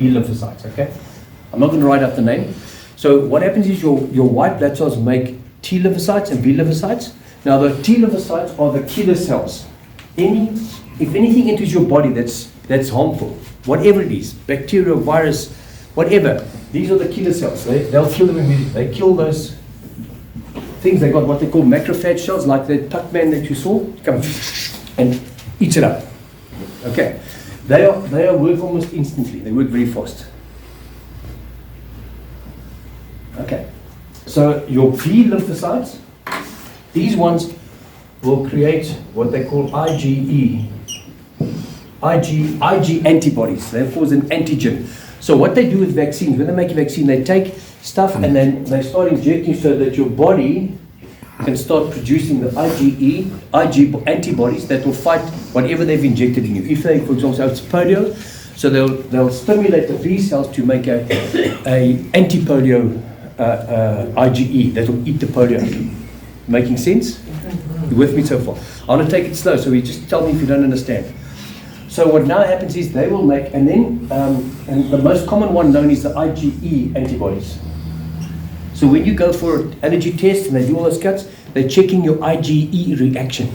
B lymphocytes, okay? I'm not going to write out the name. So what happens is your white blood cells make T lymphocytes and B lymphocytes. Now the T lymphocytes are the killer cells. If anything enters your body that's harmful, whatever it is, bacteria, virus, whatever, these are the killer cells. They'll kill them immediately. They kill those things. They got what they call macrophage cells, like the tuck man that you saw, come and eats it up. Okay, they work almost instantly. They work very fast. Okay, so your B lymphocytes, these ones will create what they call IgE, IG antibodies. They cause an antigen. So what they do with vaccines, when they make a vaccine, they take stuff and then they start injecting so that your body can start producing the IG antibodies that will fight whatever they've injected in you. If they, for example, it's polio, so they'll stimulate the B cells to make a anti-polio IgE that will eat the polio. Making sense? You with me so far? I want to take it slow, so you just tell me if you don't understand. So what now happens is they will make, and the most common one known is the IgE antibodies. So when you go for an allergy test and they do all those cuts, they're checking your IgE reaction.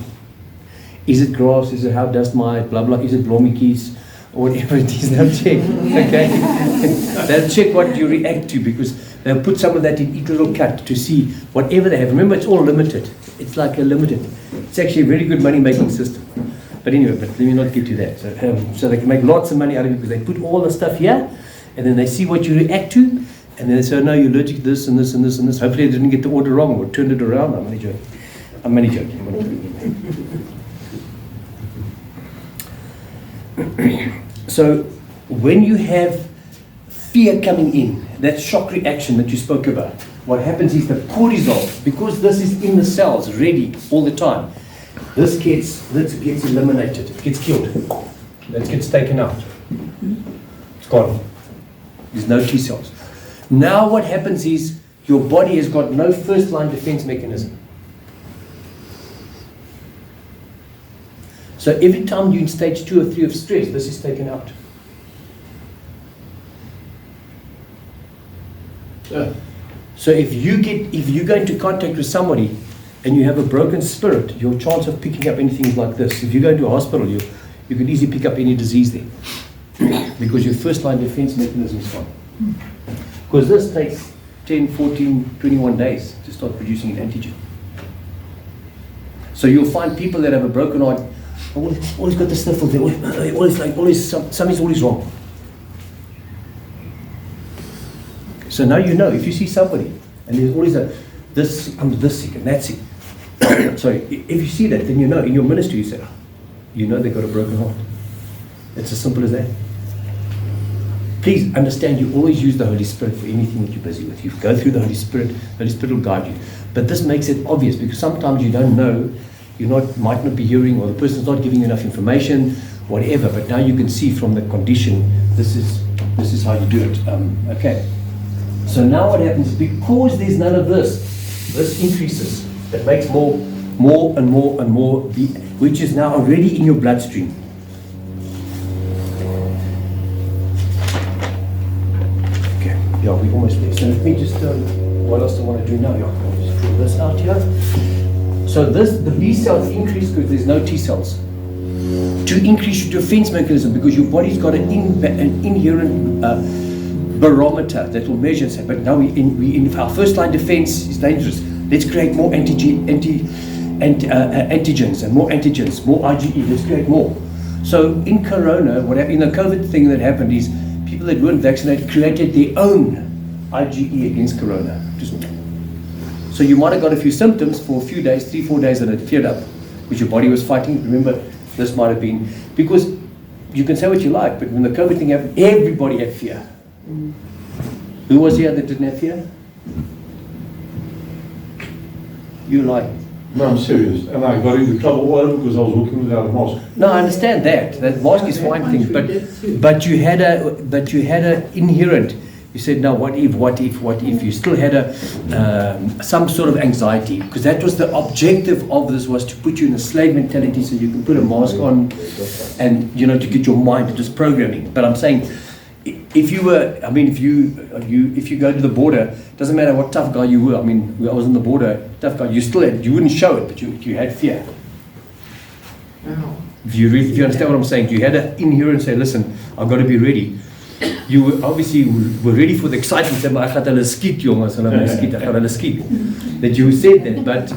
Is it grass? Is it how dust mite? Blah blah. Is it blommikies? Or whatever it is, they'll check. Okay, they'll check what you react to because they'll put some of that in each little cut to see whatever they have. Remember, it's all limited. It's like a limited. It's actually a very good money-making system. But anyway, but let me not get to that. So they can make lots of money out of it because they put all the stuff here, and then they see what you react to, and then they say, oh, no, you're allergic to this and this and this and this. Hopefully, they didn't get the order wrong or turned it around. I'm only joking. So when you have fear coming in, that shock reaction that you spoke about, what happens is the cortisol, because this is in the cells ready all the time, this gets eliminated, it gets killed, that gets taken out, it's gone, there's no T cells. Now what happens is your body has got no first line defense mechanism. So every time you're in stage 2 or 3 of stress, this is taken out. So if you go into contact with somebody and you have a broken spirit, your chance of picking up anything is like this. If you go into a hospital, you could easily pick up any disease there because your first line defense mechanism is gone. Because this takes 10, 14, 21 days to start producing an antigen. So you'll find people that have a broken heart, always got the sniffles, something's always wrong. So now you know, if you see somebody, and there's always I'm this sick and that sick. Sorry, if you see that, then you know, in your ministry you say, you know they've got a broken heart. It's as simple as that. Please understand, you always use the Holy Spirit for anything that you're busy with. You go through the Holy Spirit will guide you. But this makes it obvious, because sometimes you don't know, might not be hearing, or the person's not giving you enough information, whatever, but now you can see from the condition, this is how you do it. Okay. So now what happens is, because there's none of this increases. It makes more and more and more, which is now already in your bloodstream. Okay, yeah, we're almost there. So let me just, what else do I want to do now? Yeah, I'll just draw this out here. So the B cells increase because there's no T cells. To increase your defense mechanism, because your body's got an inherent barometer that will measure and say, but now we in our first line defense is dangerous. Let's create more antigens and more antigens, more IgE. Let's create more. So in Corona, in the COVID thing that happened is people that weren't vaccinated created their own IgE against Corona. So you might have got a few symptoms for a few days, 3-4 days, and it cleared up, which your body was fighting. Remember, this might have been because you can say what you like, but when the COVID thing happened, everybody had fear. Who was here that didn't have fear? You lie. No, I'm serious. And I got into trouble because I was walking without a mask. No, I understand that. That mask is fine thing, but you had a inherent. You said, no, what if? You still had some sort of anxiety, because that was the objective of this, was to put you in a slave mentality so you can put a mask on and, to get your mind to just programming. But I'm saying, if you were, I mean, if you go to the border, doesn't matter what tough guy you were. I mean, I was on the border, tough guy. You wouldn't show it, but you had fear. No. If you understand what I'm saying, you had an inherent say, listen, I've got to be ready. You were obviously were ready for the excitement. Say, maar ek gaan hulle skiet, jongens, hulle gaan skiet, ek gaan hulle skiet. That you said that,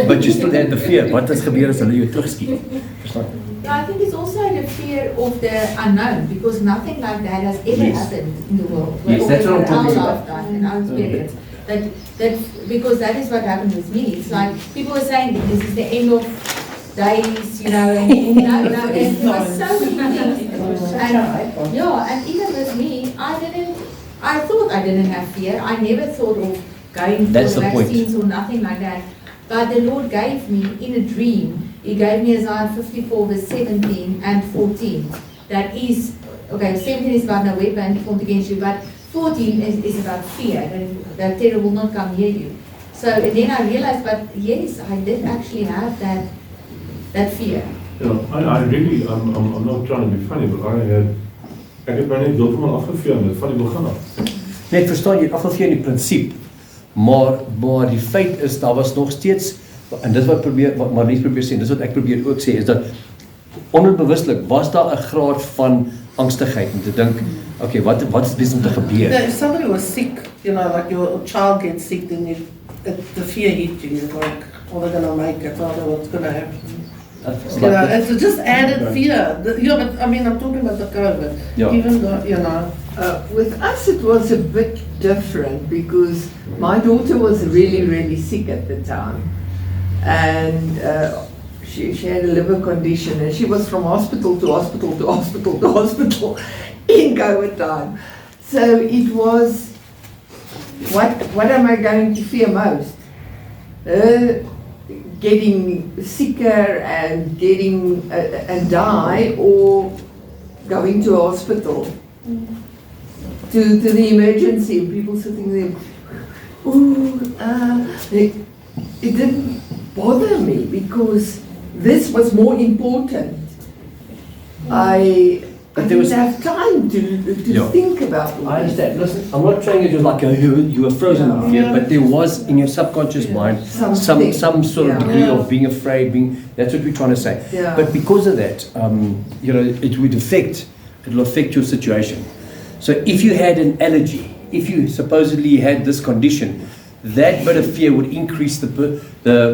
but you still had the fear. Wat as gebeur as hulle jou terugskiet? Verstaan? Yeah, I think it's also the fear of the unknown, because nothing like that has ever happened in the world. Yes, that's what I'm talking about. Our lifetime and our experience. Because that is what happened with me. It's like people were saying this is the end of days, you know, and it was so many things. And even with me, I thought I didn't have fear. I never thought of going for vaccines or nothing like that. But the Lord gave me in a dream. He gave me Isaiah 54 verse 17 and 14. That is, okay, 17 is about no weapon formed against you, but 14 is about fear, that terror will not come near you. So and then I realized, but yes, I did actually have that fear. Yeah, I'm not trying to be funny, but ek het my net doodgewoon afgeveer met van die begin af. Net verstaan jy, afgeveer in die prinsip, maar die feit is, daar was nog steeds, en dit wat Marlies probeer sê, dis wat ek probeer ook sê, is dat onderbewustelik was daar 'n graad van angstigheid om te dink, okay, wat is besig om te gebeur? If somebody was sick, you know, like your child gets sick, then the fear hit you, like, are they going to make it, what's going to happen? You know, it's just added fear. Yeah, but I mean, I'm talking about the COVID. Yeah. Even though, you know. With us it was a bit different because my daughter was really, really sick at the time. And she had a liver condition and she was from hospital to hospital to hospital to hospital in COVID time. So it was, what am I going to fear most? Getting sicker and getting and die, or going to a hospital, to the emergency, and people sitting there. It didn't bother me because this was more important. I didn't have time to think about it. I understand. Listen, I'm not saying it was like you were frozen in fear, but there was in your subconscious mind some sort of degree of being afraid. That's what we're trying to say. Yeah. But because of that, you know, it'll affect your situation. So if you had an allergy, if you supposedly had this condition, that bit of fear would increase the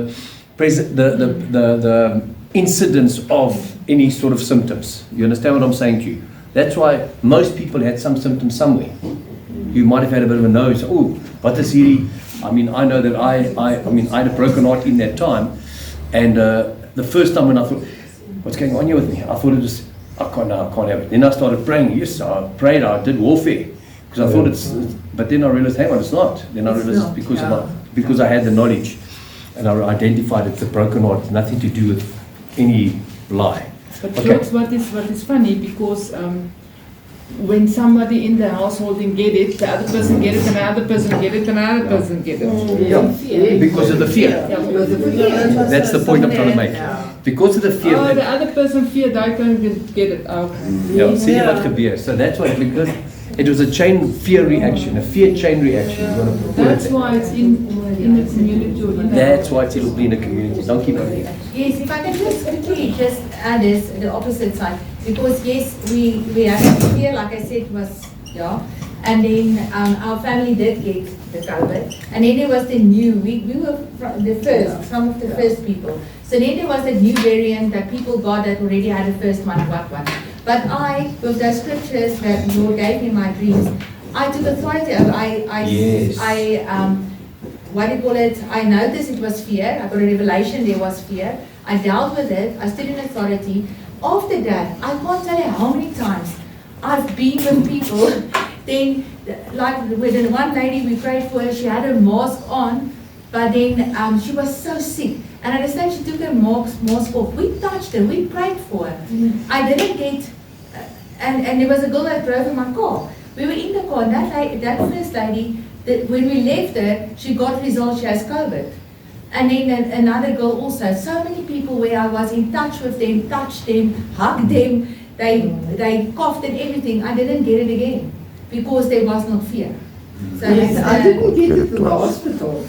incidence of any sort of symptoms. You understand what I'm saying to you? That's why most people had some symptoms somewhere. You might have had a bit of a nose. Oh, what is hierdie? I mean, I know that I had a broken heart in that time, and the first time when I thought, what's going on here with me? I thought it was, I can't have it. Then I started praying. Yes, I prayed. I did warfare because I thought but then I realized, hang on, it's not. Then I realized it's because I had the knowledge, and I identified it's a broken heart. It's nothing to do with any lie. But George, what is funny, because when somebody in the household didn't get it, the other person get it, and the other person get it, and the other person get it. Yeah, because of the fear. That's the point I'm trying to make. Because of the fear. Oh, the other person feared I can't get it out. Yeah, see what gebeur. So that's why, because it was a fear reaction, a fear chain reaction. That's why it's in the community. That's why it's in the community. Don't keep it. Yes, if I can just quickly just add this, the opposite side. Because yes, we had fear, like I said, was, and then our family did get the COVID. And then there was the new, we were the first, some of the first people. So then there was a new variant that people got that already had the first one. But I, with the scriptures that the Lord gave me in my dreams, I took authority over. I noticed it was fear. I got a revelation there was fear. I dealt with it. I stood in authority. After that, I can't tell you how many times I've been with people. Then, like with the one lady we prayed for her, she had her mask on, but then she was so sick. And at the stage she took her mask off. We touched her. We prayed for her. I didn't get, and there was a girl that drove in my car. We were in the car, and that first lady, when we left her, she got results, she has COVID. And then another girl also. So many people where I was in touch with them, touched them, hugged them, they coughed and everything. I didn't get it again because there was no fear. So Yes, that's I the- didn't get it to the hospital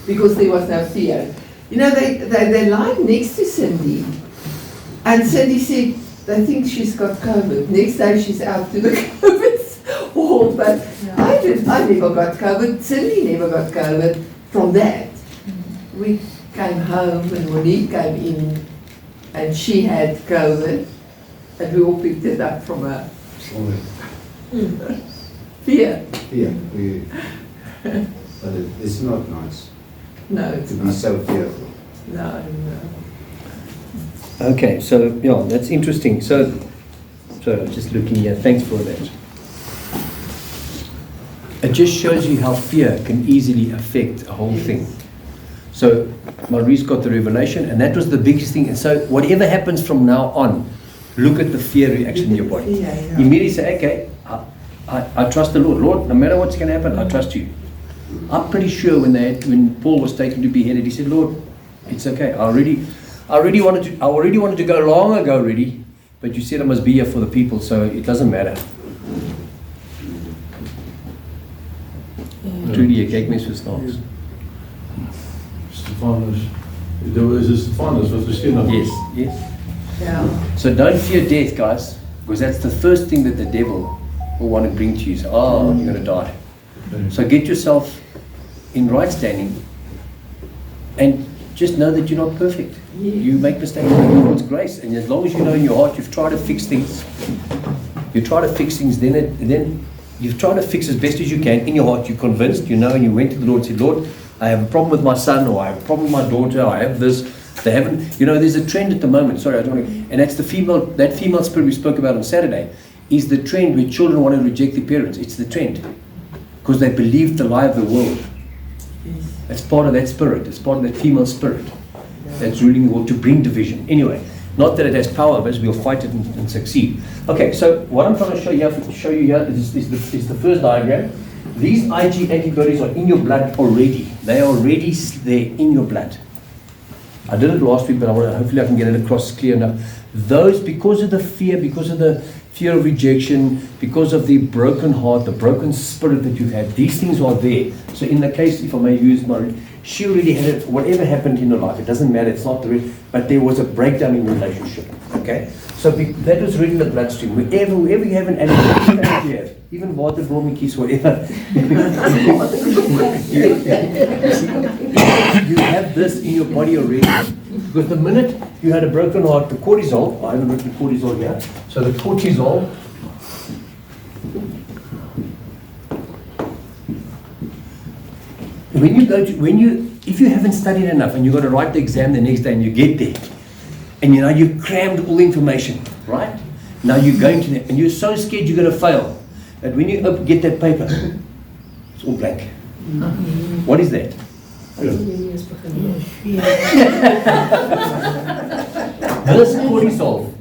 because there was no fear. You know, they lied next to Cindy, and Cindy said they think she's got COVID. Next day she's out to the COVID ward, but I never got COVID. Cindy never got COVID from that. We came home and Monique came in, and she had COVID, and we all picked it up from her. Fear. Yeah, but it's not nice No, it's to be not. so fearful. No. Okay, so yeah, that's interesting. So just looking here, thanks for that. It just shows you how fear can easily affect a whole thing. So Maurice got the revelation, and that was the biggest thing. And so whatever happens from now on, look at the fear reaction in your body. Yeah. Immediately say, okay, I trust the Lord. Lord, no matter what's going to happen, I trust you. I'm pretty sure when Paul was taken to be beheaded, he said, Lord, it's okay. I already wanted to go long ago already, but you said I must be here for the people, so it doesn't matter. Trudy, jy kyk mens so snaaks. Stefanus, there was a Stefanus wat gesteen het. Yes. Yeah. So don't fear death, guys, because that's the first thing that the devil will want to bring to you. So, you're going to die. So get yourself in right standing and just know that you're not perfect. You make mistakes by God's grace, and as long as you know in your heart you've tried to fix things, then you've tried to fix as best as you can in your heart. You're convinced, you know, and you went to the Lord and said, Lord, I have a problem with my son, or I have a problem with my daughter, or I have this. They haven't, you know, there's a trend at the moment, sorry, I don't want to, and that's that female spirit we spoke about on Saturday, is the trend where children want to reject their parents. It's the trend. Because they believe the lie of the world. That's part of that spirit. It's part of that female spirit that's ruling the world to bring division. Anyway, not that it has power, but we'll fight it and succeed. Okay, so what I'm trying to show you here is the first diagram. These Ig antibodies are in your blood already. They are already there in your blood. I did it last week, but hopefully I can get it across clear enough. Those, because of the fear of rejection, because of the broken heart, the broken spirit that you've had, these things are there. So in the case, if I may use she already had it, whatever happened in her life, it doesn't matter, it's not the real, but there was a breakdown in relationship, okay? So that was really in the bloodstream. Wherever you have an allergy, even water, bromikies, whatever, you have this in your body already. Because the minute you had a broken heart, the cortisol, I haven't written cortisol here, so the cortisol, if you haven't studied enough and you've got to write the exam the next day and you get there, and you know you've crammed all the information, right? Now you're going to that, and you're so scared you're going to fail, that when you get that paper, it's all blank. What is that? This cortisol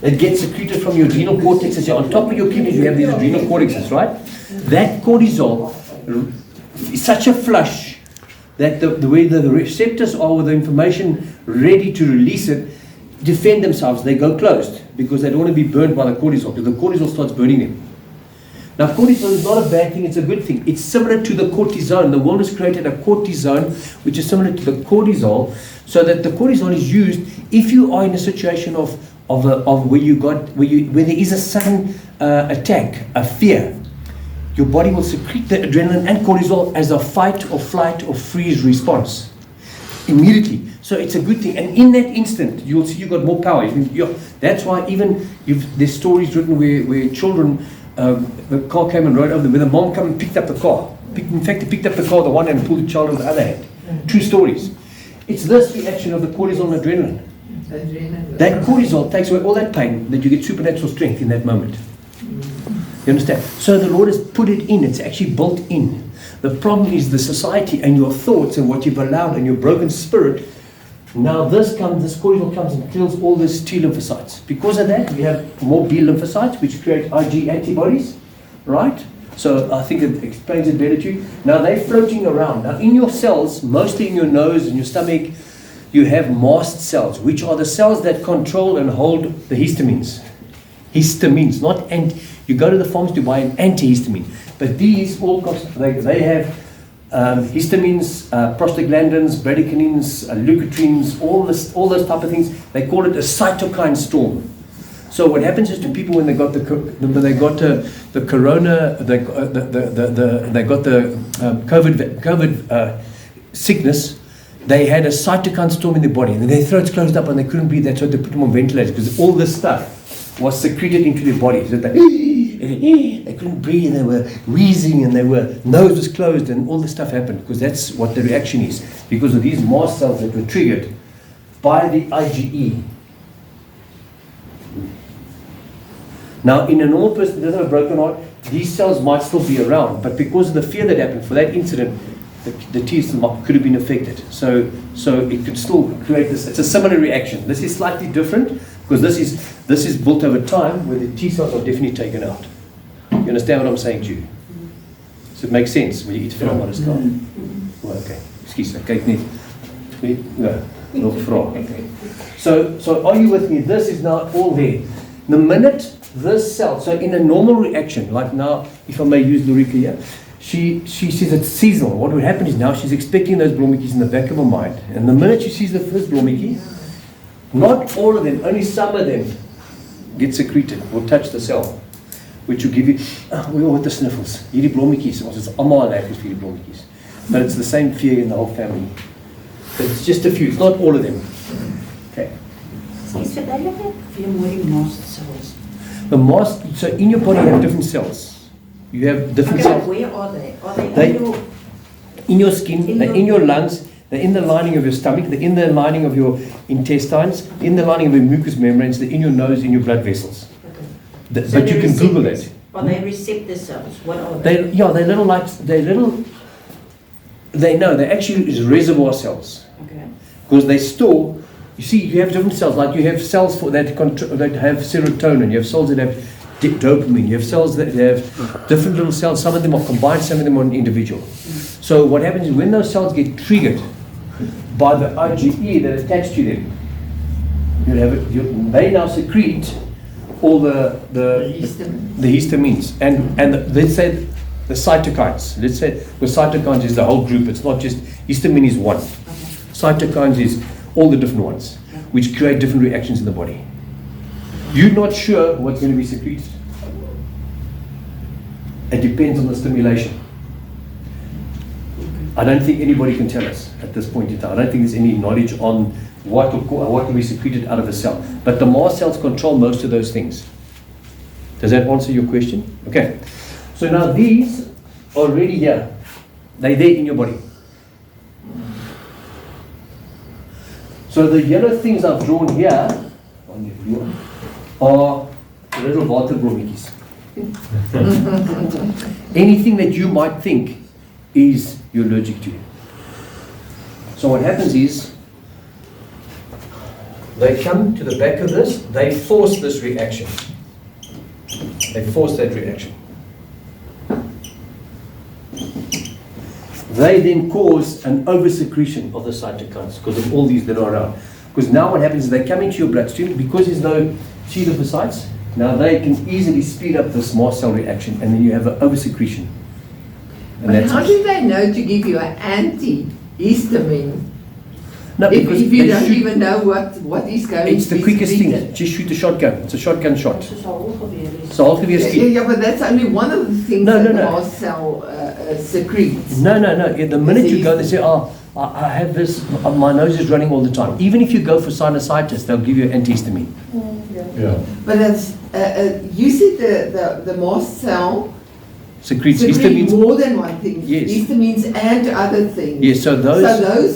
that gets secreted from your adrenal cortexes. On top of your kidneys, you have these adrenal cortexes, right? That cortisol is such a flush that the way the receptors are with the information ready to release it, defend themselves, they go closed because they don't want to be burned by the cortisol, because the cortisol starts burning them. Now, cortisol is not a bad thing, it's a good thing. It's similar to the cortisone. The world has created a cortisone, which is similar to the cortisol, so that the cortisol is used if you are in a situation of where there is a sudden attack, a fear. Your body will secrete the adrenaline and cortisol as a fight or flight or freeze response immediately. So it's a good thing. And in that instant, you'll see you've got more power. That's why even there's stories written where children, the car came and rode over them, where the mom came and picked up the car. In fact, they picked up the car, the one hand, and pulled the child on the other hand. True stories. It's this reaction of the cortisol and adrenaline. That cortisol takes away all that pain, that you get supernatural strength in that moment. You understand? So the Lord has put it in. It's actually built in. The problem is the society and your thoughts and what you've allowed and your broken spirit. Now this cortisol comes and kills all these T lymphocytes. Because of that, we have more B lymphocytes, which create Ig antibodies, right? So I think it explains it better to you. Now they're floating around. Now in your cells, mostly in your nose and your stomach, you have mast cells, which are the cells that control and hold the histamines. histamines, not you go to the pharmacy to buy an antihistamine, but these all they have histamines, prostaglandins, bradykinin, leukotrienes, all those type of things. They call it a cytokine storm. So what happens is to people when they got the corona, they got the COVID sickness, they had a cytokine storm in their body, and their throats closed up and they couldn't breathe. That's why they put them on ventilators, because all this stuff was secreted into their bodies. So they couldn't breathe, and they were wheezing, and their nose was closed, and all this stuff happened because that's what the reaction is, because of these mast cells that were triggered by the IgE. Now, in a normal person that doesn't have a broken heart, these cells might still be around, but because of the fear that happened for that incident, the teeth could have been affected. So it could still create this. It's a similar reaction. This is slightly different because this is built over time where the T cells are definitely taken out. You understand what I'm saying to you? So it makes sense when you eat from what is called. Well, okay. Excuse me. Kyk net. No. Nog vra. So are you with me? This is now all there. The minute this cell, so in a normal reaction, like now, if I may use Lurika here, she says it's seasonal. What would happen is now she's expecting those blommetjies in the back of her mind. And the minute she sees the first blommetjie, not all of them, only some of them get secreted or touch the cell, which will give you, we all with the sniffles. Hierdie blommetjies, ons is almal allergic vir hierdie blommetjies. But it's the same fear in the whole family. But it's just a few, it's not all of them. Okay. The mast, so in your body you have different cells. You have different cells. Where are they? Are they in your skin, they're in your lungs, they're in the lining of your stomach, they're in the lining of your intestines, in the lining of your mucous membranes, they're in your nose, in your blood vessels. Okay. But you can Google it. Are they receptor cells? What are they? They're actually reservoir cells. Okay. Because they store, you see, you have different cells, like you have cells that have serotonin, you have cells that have dopamine, you have cells that have different little cells, some of them are combined, some of them are individual. So what happens is when those cells get triggered by the IgE that attach to them, they now secrete all the histamines and let's say the cytokines. Let's say the cytokines is the whole group, it's not just, histamine is one. Cytokines is all the different ones, which create different reactions in the body. You're not sure what's going to be secreted. It depends on the stimulation. I don't think anybody can tell us at this point in time. I don't think there's any knowledge on what will be secreted out of a cell. But the mast cells control most of those things. Does that answer your question? Okay. So now these are already here. They're there in your body. So the yellow things I've drawn here on your view are little water blommetjies. Anything that you might think is you're allergic to. So what happens is they come to the back of this, they force this reaction. They force that reaction. They then cause an over-secretion of the cytokines because of all these that are around. Because now what happens is they come into your bloodstream, because there's no T lymphocytes, now they can easily speed up this mast cell reaction, and then you have an over-secretion. But how do they know to give you an antihistamine? No, because if you don't even know what is going to be it's the quickest secreted. thing. Just shoot a shotgun. It's a shotgun shot. It's a halgeweer. It's a halgeweer skill. Yeah, but that's only one of the things No, that no, the no. mast cell secretes. No. The minute you go, they say, I have this, my nose is running all the time. Even if you go for sinusitis, they'll give you antihistamine. Yeah. But that's, you said the mast cell Secretes secrete histamines. more than one thing. Yes. Histamines and other things. Yes, so those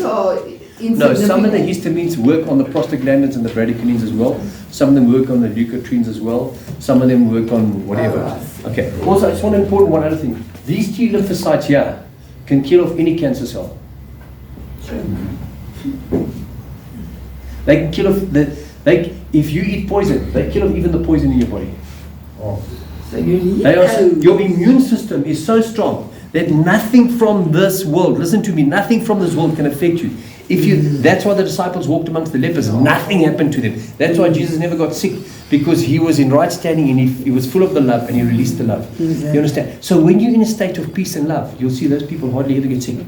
are insignificant. No, some of the histamines work on the prostaglandins and the bradykinins as well. Some of them work on the leukotrienes as well. Some of them work on whatever. Oh, Okay. Also, I just want to important one other thing. These T lymphocytes here can kill off any cancer cell. They can kill off if you eat poison, they kill off even the poison in your body. Oh. So you need Your immune system is so strong that nothing from this world, listen to me, nothing from this world can affect you. That's why the disciples walked amongst the lepers. Nothing happened to them. That's why Jesus never got sick, because he was in right standing and he was full of the love and he released the love. You understand? So when you're in a state of peace and love, you'll see those people hardly ever get sick.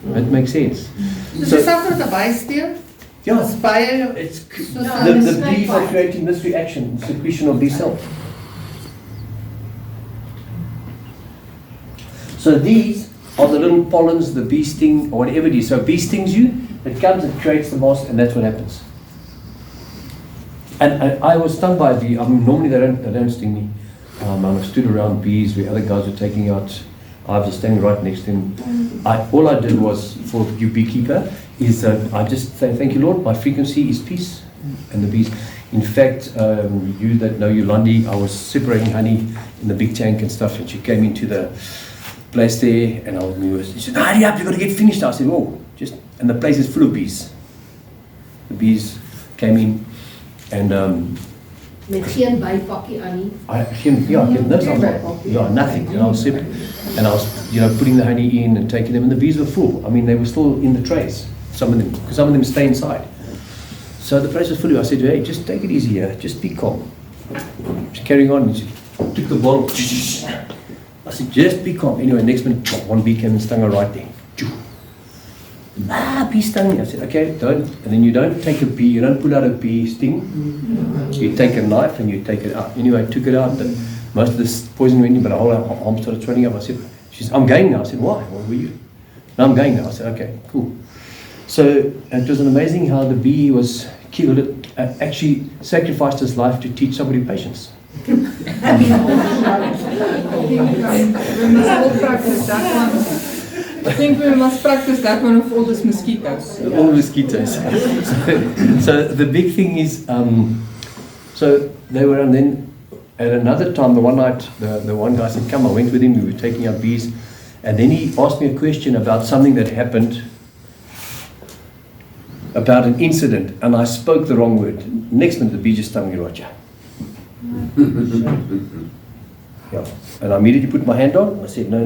That makes sense. Is there something with the bystander? Yeah, Spire? it's the bees are creating this reaction, secretion of these cells. So these are the little pollens, the bee sting, or whatever it is. So a bee stings you, it comes, it creates the mask, and that's what happens. And I was stung by a bee. I mean, normally they don't sting me. I stood around bees where other guys were taking out. I was standing right next to him. All I did was, for you beekeeper, is I just say, thank you, Lord, my frequency is peace. And the bees, in fact, you that know Yolandi, I was separating honey in the big tank and stuff, and she came into the place there, and she said, hurry up, you've got to get finished. I said, oh, and the place is full of bees. The bees came in, and Met geen bypakkie aan nie. I nothing. And I was putting the honey in and taking them, and the bees were full. I mean, they were still in the trays, some of them, because some of them stay inside. So the place was full. I said, hey, just take it easy here, just be calm. She's carrying on, and she took the bottle. I said, just be calm. Anyway, next minute, one bee came and stung her right there. Bee stung me. I said, okay, don't. And then you don't take a bee, you don't pull out a bee sting. You take a knife and you take it out. Anyway, I took it out, and most of this poison went in, but the whole arm started swelling up. I said, I'm going now. I said, why? Where were you? No, I'm going now. I said, okay, cool. So it was amazing how the bee was killed, actually sacrificed his life to teach somebody patience. We must all practice that one. I think we must practice that one of all those mosquitoes. All the mosquitoes. So the big thing is, so they were, and then at another time, the one night, the one guy said, come, I went with him, we were taking out bees, and then he asked me a question about something that happened, about an incident, and I spoke the wrong word. Next minute, the bee just stung me right here. Yeah. And I immediately put my hand on. I said, no,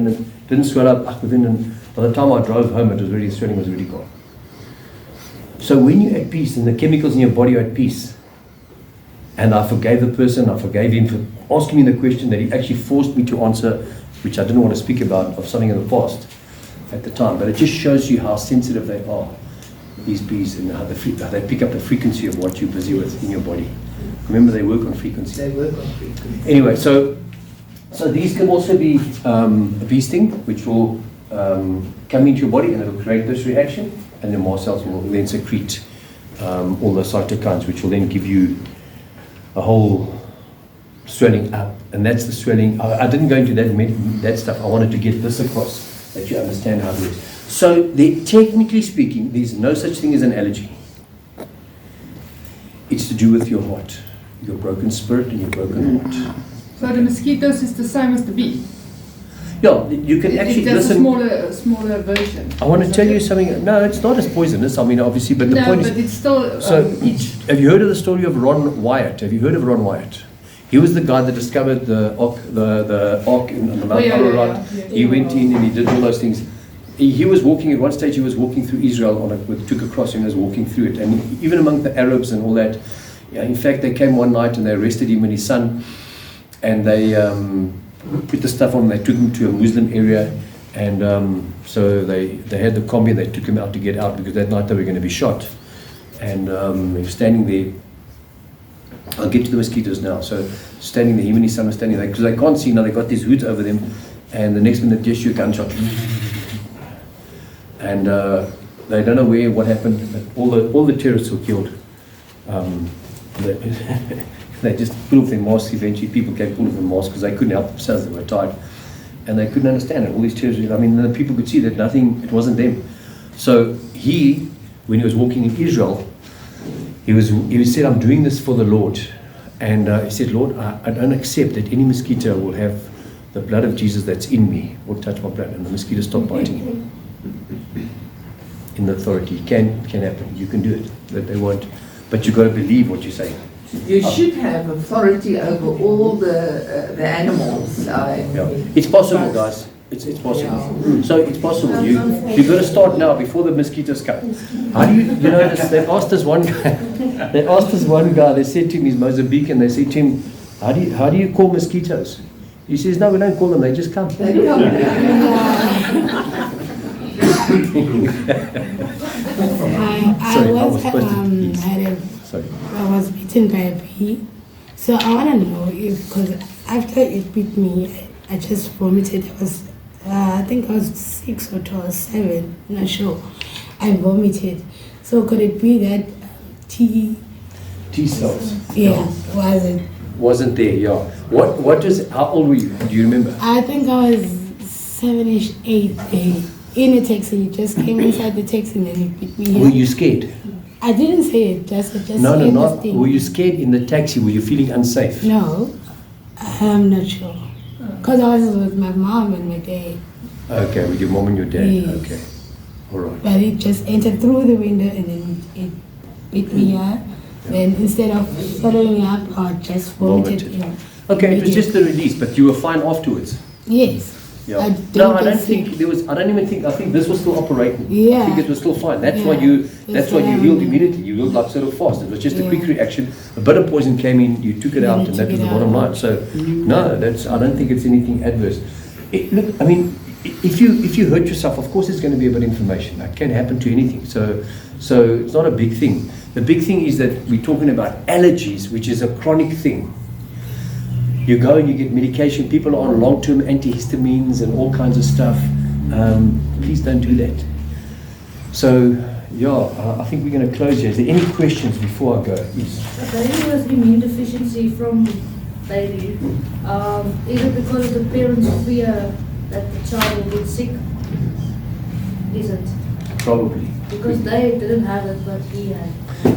didn't swell up. By the time I drove home, the swelling was really gone. So when you're at peace and the chemicals in your body are at peace, and I forgave the person, I forgave him for asking me the question that he actually forced me to answer, which I didn't want to speak about, of something in the past at the time. But it just shows you how sensitive they are, these bees, and how they pick up the frequency of what you're busy with in your body. Remember, they work on frequency. They work on frequency. Anyway, so these can also be a bee sting, which will come into your body and it will create this reaction, and the mast cells will then secrete all the cytokines, which will then give you a whole swelling up, and that's the swelling. I didn't go into that stuff. I wanted to get this across, that you understand how it works. So, technically speaking, there's no such thing as an allergy. It's to do with your heart, your broken spirit and your broken heart. So the mosquitoes is the same as the bee? Yeah, you can actually listen. It's a smaller version. I want to tell you something. No, it's not as poisonous. I mean, obviously, but the point is. No, but it's still. So, have you heard of the story of Ron Wyatt? Have you heard of Ron Wyatt? He was the guy that discovered the ark in the Mount Ararat. He went in and he did all those things. He was walking at one stage. He was walking through Israel took a cross and was walking through it. And even among the Arabs and all that, in fact, they came one night and they arrested him and his son, and they put the stuff on. They took him to a Muslim area, and so they had the combi. They took him out to get out because that night they were going to be shot. And he was standing there. I'll get to the mosquitoes now. So standing there, him and his son were standing there because they can't see now. They got these hoods over them, and the next minute, just shoot gunshot. And they don't know what happened, but all the terrorists were killed. They just pulled off their masks. Eventually, people came pull off their masks because they couldn't help themselves. They were tired, and they couldn't understand it. All these terrorists. I mean, the people could see that it wasn't them. So when he was walking in Israel, he said, "I'm doing this for the Lord," and he said, "Lord, I don't accept that any mosquito will have the blood of Jesus that's in me or touch my blood." And the mosquito stopped biting him. In the authority, it can happen. You can do it, but they won't. But you've got to believe what you say. You should have authority over all the animals. Yeah. It's possible, guys. It's possible. So it's possible. You've got to start now before the mosquitoes come. How do you know this? They asked this one guy. They said to him, he's Mozambican. They said to him, how do you call mosquitoes? He says, no, we don't call them. They just come. I was bitten by a bee. So I want to know if, because after it bit me, I just vomited. I think I was 6 or 12, 7, not sure. I vomited. So could it be that T cells? Yeah, Wasn't there, yeah. How old were you? Do you remember? I think I was 7ish, 8 in a taxi. You just came inside the taxi and then you picked me up. Were you scared? I didn't say it, just No, saying not. this thing. Were you scared in the taxi? Were you feeling unsafe? No, I'm not sure. Because I was with my mom and my dad. Okay, with your mom and your dad. Yes. Okay, all right. But it just entered through the window and then it beat me up. Then instead of following up, I just vomited. Okay, it was just the release, but you were fine afterwards. Yes. Yeah. I I think I think this was still operating. Yeah. I think it was still fine. That's why you healed immediately. You healed like sort of fast. It was just a quick reaction. A bit of poison came in, you took it out, and that was the bottom line. So no, I don't think it's anything adverse. Look, I mean, if you hurt yourself, of course, there's going to be a bit of inflammation. That can happen to anything. So it's not a big thing. The big thing is that we're talking about allergies, which is a chronic thing. You go and you get medication. People are on long-term antihistamines and all kinds of stuff. Please don't do that. So, I think we're going to close here. Is there any questions before I go? Yes. A baby with immune deficiency from baby, is it because of the parents' fear that the child will get sick? Is it? Probably. Because they didn't have it, but he had.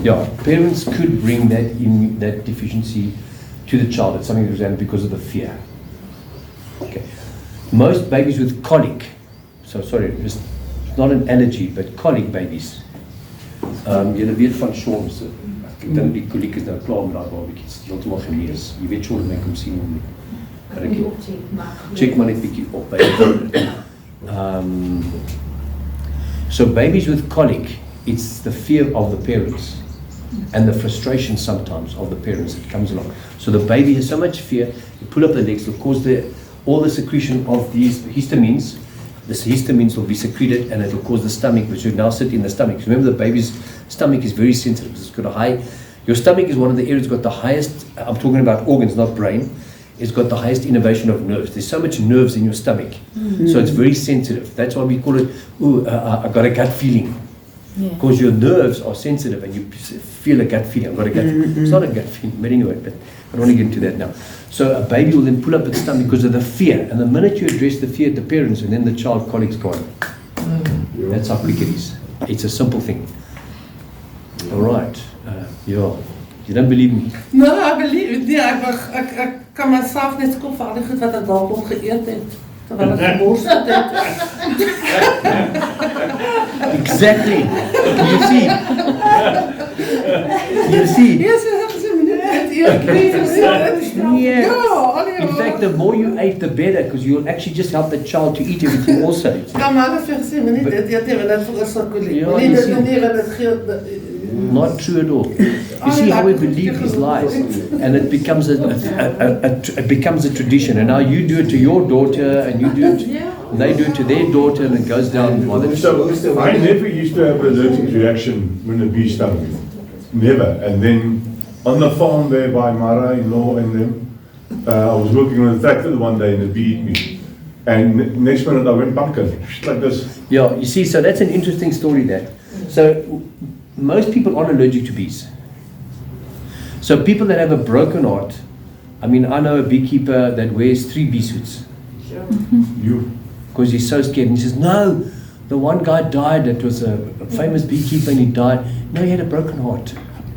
Yeah, parents could bring that deficiency to the child. It's something that was done because of the fear. Okay. Most babies with colic, it's not an allergy, but colic babies. Julle weet van Sean se. Ek dink die koliek is nou klaar met daai babatjies. Heeltemal genees. Jy weet Sean het my kom sien om check maar net bietjie op by so babies with colic, it's the fear of the parents and the frustration sometimes of the parents that comes along. So the baby has so much fear, you pull up the legs, will cause all the secretion of these histamines. This histamines will be secreted and it will cause the stomach, which will now sit in the stomach. Remember, the baby's stomach is very sensitive. It's got your stomach is one of the areas got the highest, I'm talking about organs, not brain. It's got the highest innervation of nerves. There's so much nerves in your stomach. So it's very sensitive. That's why we call it, I got a gut feeling. Because your nerves are sensitive and you feel a gut feeling. I've got a gut feeling. It's not a gut feeling, but anyway, but I don't want to get into that now. So a baby will then pull up its stomach because of the fear. And the minute you address the fear at the parents, and then the child colic's gone. That's how quick it is. It's a simple thing. All right. You don't believe me? No, I believe it. Ja, ek kan myself net skop vir al die goed wat ek dalk opgeëet het. Terwyl ek geborsel het. Exactly. You see? Yes, In fact, the more you ate, the better, because you'll actually just help the child to eat everything also. Not true at all. You see how we believe these lies, and it becomes a tradition. And now you do it to your daughter, and you do it, and they do it to their daughter, and it goes down. So I never used to have an allergic reaction when a bee stung me. Never. And then on the farm there by Mara-in-law and them, I was working on a tractor one day and the bee hit me. And next minute I went pumpkin, like this. Yeah, you see, so that's an interesting story there. So most people aren't allergic to bees. So people that have a broken heart, I mean, I know a beekeeper that wears 3 bee suits. Sure. Because he's so scared. And he says, no, the one guy died that was a famous beekeeper and he died. No, he had a broken heart.